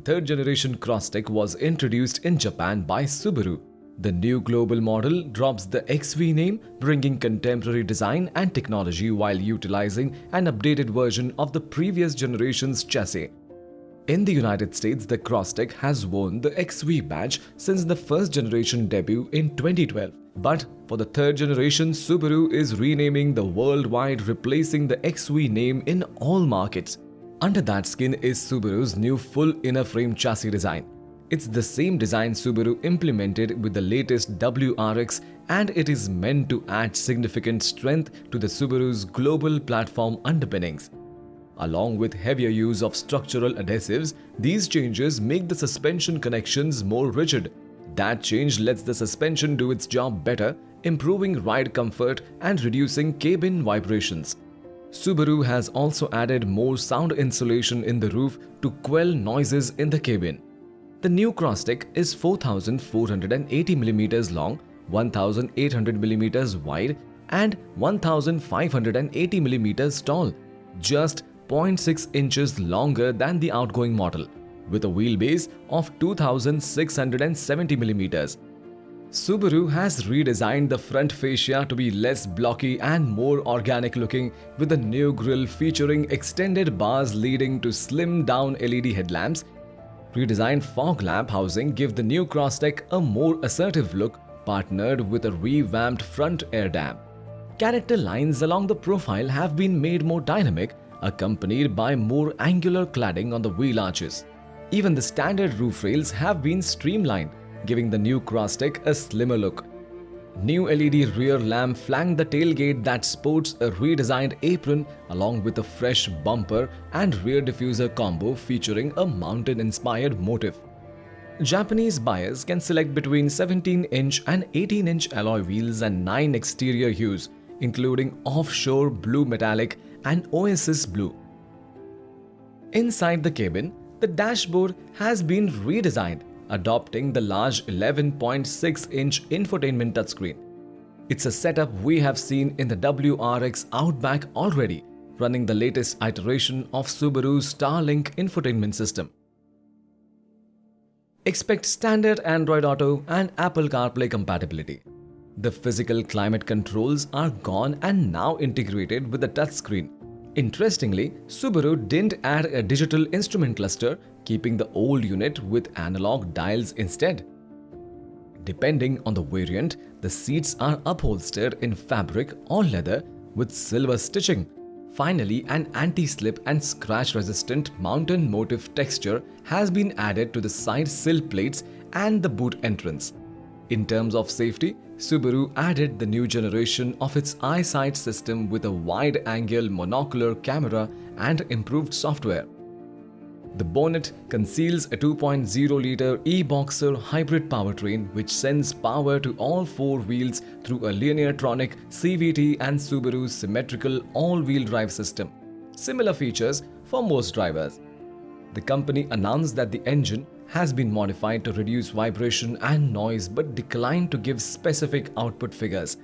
third generation Crosstrek was introduced in Japan by Subaru. The new global model drops the XV name, bringing contemporary design and technology while utilizing an updated version of the previous generation's chassis. In the United States, the Crosstrek has worn the XV badge since the first generation debut in 2012. But for the third generation, Subaru is renaming the worldwide, replacing the XV name in all markets. Under that skin is Subaru's new full inner frame chassis design. It's the same design Subaru implemented with the latest WRX, and it is meant to add significant strength to the Subaru's global platform underpinnings. Along with heavier use of structural adhesives, these changes make the suspension connections more rigid. That change lets the suspension do its job better, improving ride comfort and reducing cabin vibrations. Subaru has also added more sound insulation in the roof to quell noises in the cabin. The new Crosstrek is 4,480mm long, 1,800mm wide and 1,580mm tall, just 0.6 inches longer than the outgoing model, with a wheelbase of 2,670mm. Subaru has redesigned the front fascia to be less blocky and more organic looking, with a new grille featuring extended bars leading to slimmed-down LED headlamps. Redesigned fog lamp housing give the new Crosstrek a more assertive look, partnered with a revamped front air dam. Character lines along the profile have been made more dynamic, accompanied by more angular cladding on the wheel arches. Even the standard roof rails have been streamlined, giving the new Crosstrek a slimmer look. New LED rear lamp flank the tailgate that sports a redesigned apron along with a fresh bumper and rear diffuser combo featuring a mountain-inspired motif. Japanese buyers can select between 17-inch and 18-inch alloy wheels and 9 exterior hues, including offshore blue metallic and Oasis blue. Inside the cabin, the dashboard has been redesigned, adopting the large 11.6-inch infotainment touchscreen. It's a setup we have seen in the WRX Outback already, running the latest iteration of Subaru's Starlink infotainment system. Expect standard Android Auto and Apple CarPlay compatibility. The physical climate controls are gone and now integrated with the touchscreen. Interestingly, Subaru didn't add a digital instrument cluster, keeping the old unit with analog dials instead. Depending on the variant, the seats are upholstered in fabric or leather with silver stitching. Finally, an anti-slip and scratch-resistant mountain motif texture has been added to the side sill plates and the boot entrance. In terms of safety, Subaru added the new generation of its eyesight system with a wide-angle monocular camera and improved software. The bonnet conceals a 2.0-liter e-Boxer hybrid powertrain which sends power to all four wheels through a Lineartronic CVT and Subaru's symmetrical all-wheel drive system. Similar features for most drivers. The company announced that the engine has been modified to reduce vibration and noise but declined to give specific output figures.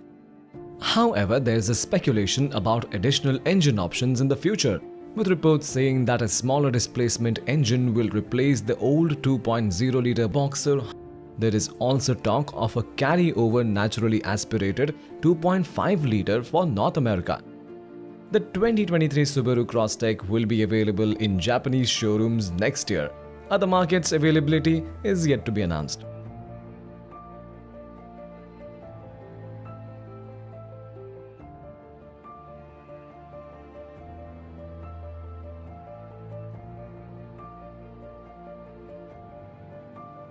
However, there is a speculation about additional engine options in the future, with reports saying that a smaller displacement engine will replace the old 2.0-liter Boxer. There is also talk of a carry-over naturally aspirated 2.5-liter for North America. The 2023 Subaru Crosstrek will be available in Japanese showrooms next year. Other markets' availability is yet to be announced.